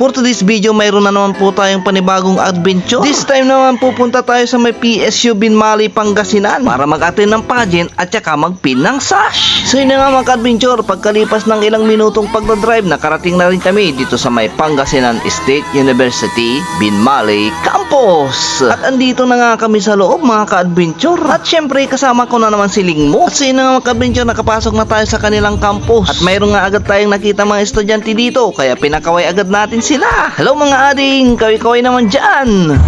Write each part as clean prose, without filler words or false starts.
For today's video, mayroon na naman po tayong panibagong adventure. This time naman pupunta tayo sa may PSU Binmali, Pangasinan para mag-attend ng pageant at saka mag-pin ng sash. So yun na nga mga ka-adventure, pagkalipas ng ilang minutong pagdadrive, nakarating na rin kami dito sa may Pangasinan State University Binmali Campus. At andito na nga kami sa loob mga ka-adventure. At syempre kasama ko na naman si Lingmo. At so yun na nga mga ka-adventure, nakapasok na tayo sa kanilang campus. At mayroon nga agad tayong nakita mga estudyante dito, kaya pinakaway agad natin sila. Hello mga ading, kaway-kaway naman dyan.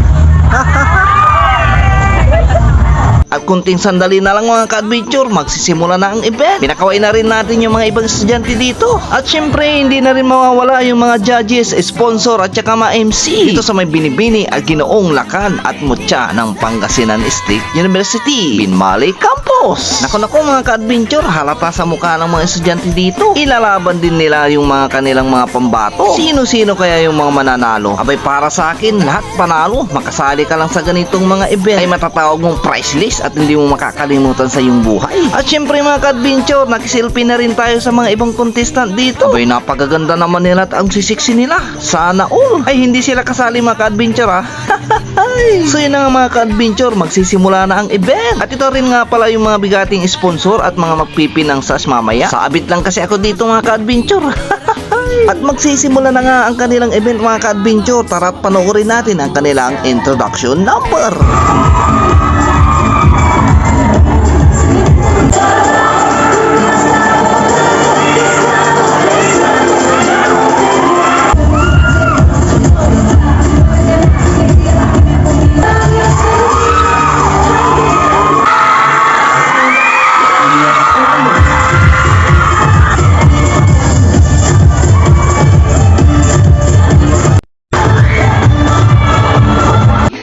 At kunting sandali na lang mga ka-adventure, magsisimula na ang event. Pinakaway na rin natin yung mga ibang estudyante dito. At syempre, hindi na rin mawawala yung mga judges, sponsor at saka mga MC dito sa may Binibini at Ginoong Lakan at Mutya ng Pangasinan State University Binmali Campus. Naku mga ka-adventure, halata sa mukha ng mga estudyante dito. Ilalaban din nila yung mga kanilang mga pambato. Sino-sino kaya yung mga mananalo? Abay, para sa akin, lahat panalo. Makasali ka lang sa ganitong mga event ay matatawag mong price list at hindi mo makakalimutan sa iyong buhay. At syempre mga ka-adventure, nakiselfie na rin tayo sa mga ibang contestant dito. Abay, napakaganda naman nila at ang sisiksi nila. Sana all. Ay, hindi sila kasali mga ka-adventure ha. So yun na nga mga ka-adventure, magsisimula na ang event. At ito rin nga pala yung mga bigating sponsor at mga magpipin ng sash mamaya. Saabit lang kasi ako dito mga ka-adventure. At magsisimula na nga ang kanilang event mga ka-adventure. Tara't panoorin natin ang kanilang introduction number.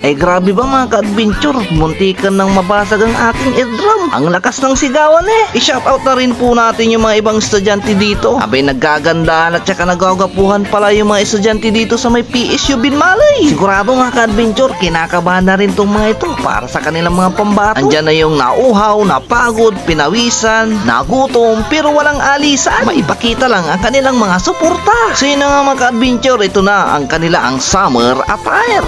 Eh grabe ba mga ka-adventure, muntikan nang mabasag ang aking eardrum. Ang lakas ng sigawan eh. I-shoutout na rin po natin yung mga ibang estudyante dito. Abay, nagagandaan at saka nagagapuhan pala yung mga estudyante dito sa may PSU Binmali. Sigurado mga ka-adventure, kinakabahan na rin tong mga ito para sa kanilang mga pambato. Andyan na yung nauhaw, napagod, pinawisan, nagutom, pero walang alisan. Maipakita lang ang kanilang mga suporta. So yun na nga mga ka-adventure, ito na ang kanilang summer attire.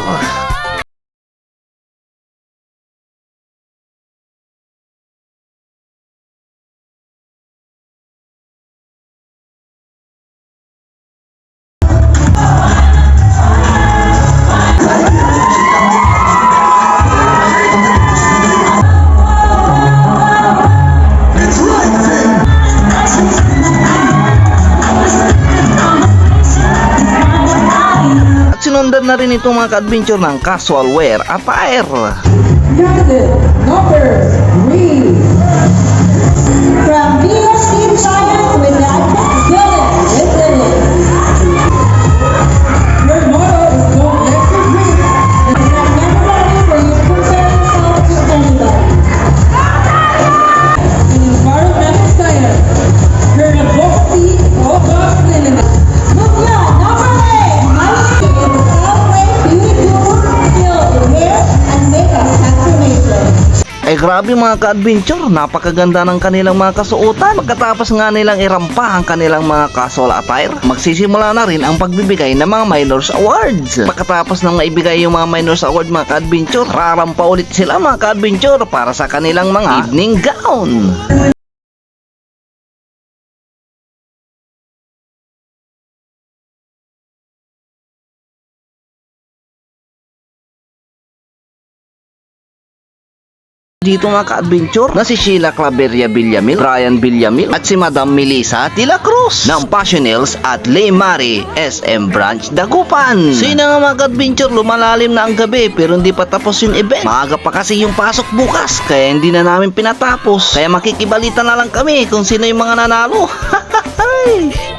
Sinundan na rin itong mga ka-adventure ng casual wear attire. Candidate number 3 from Venus Team China with the Philip Italy. Your motto is don't let your dream and it's not never ready for you to compare yourself to anybody. And in environmental science, you're in a box seat all boxed in it. Look now, number 8, my name is Self-Way Beauty Guru, skill in hair and makeup transformation. Eh grabe mga ka-adventure, napakaganda ng kanilang mga kasuotan. Pagkatapos nga nilang irampa ang kanilang mga casual attire, magsisimula na rin ang pagbibigay ng mga minors awards. Pagkatapos nang maibigay yung mga minors award mga ka-adventure, rarampa ulit sila mga ka-adventure para sa kanilang mga evening gown. Dito nga ka-adventure na si Sheila Claveria Villamil, Brian Villamil at si Madam Melissa de la Cruz ng Passionels at Leymari SM Branch Dagupan. So yun na nga mga ka-adventure, lumalalim na ang gabi pero hindi pa tapos yung event. Maaga pa kasi yung pasok bukas kaya hindi na namin pinatapos. Kaya makikibalita na lang kami kung sino yung mga nanalo.